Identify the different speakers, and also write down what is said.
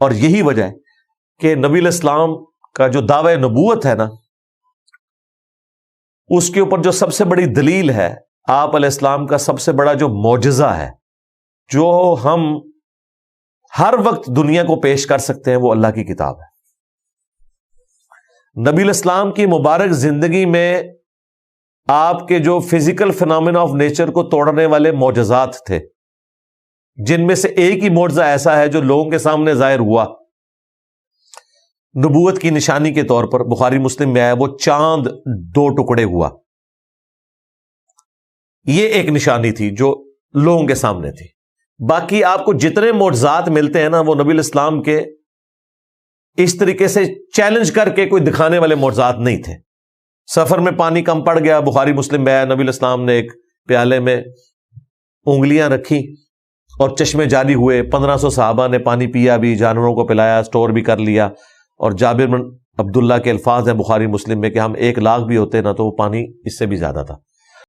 Speaker 1: اور یہی وجہ ہے کہ نبی علیہ السلام کا جو دعوی نبوت ہے نا، اس کے اوپر جو سب سے بڑی دلیل ہے، آپ علیہ السلام کا سب سے بڑا جو معجزہ ہے، جو ہم ہر وقت دنیا کو پیش کر سکتے ہیں، وہ اللہ کی کتاب ہے۔ نبی علیہ السلام کی مبارک زندگی میں آپ کے جو فزیکل فینومینا آف نیچر کو توڑنے والے معجزات تھے، جن میں سے ایک ہی معجزہ ایسا ہے جو لوگوں کے سامنے ظاہر ہوا نبوت کی نشانی کے طور پر، بخاری مسلم میں آیا، وہ چاند 2 ٹکڑے ہوا۔ یہ ایک نشانی تھی جو لوگوں کے سامنے تھی۔ باقی آپ کو جتنے معجزات ملتے ہیں نا، وہ نبی علیہ السلام کے اس طریقے سے چیلنج کر کے کوئی دکھانے والے معجزات نہیں تھے۔ سفر میں پانی کم پڑ گیا، بخاری مسلم میں آیا، نبی علیہ السلام نے ایک پیالے میں انگلیاں رکھی اور چشمے جاری ہوئے، 1500 صحابہ نے پانی پیا بھی، جانوروں کو پلایا، سٹور بھی کر لیا۔ اور جابر بن عبداللہ کے الفاظ ہیں بخاری مسلم میں کہ ہم 1 لاکھ بھی ہوتے نا تو وہ پانی اس سے بھی زیادہ تھا۔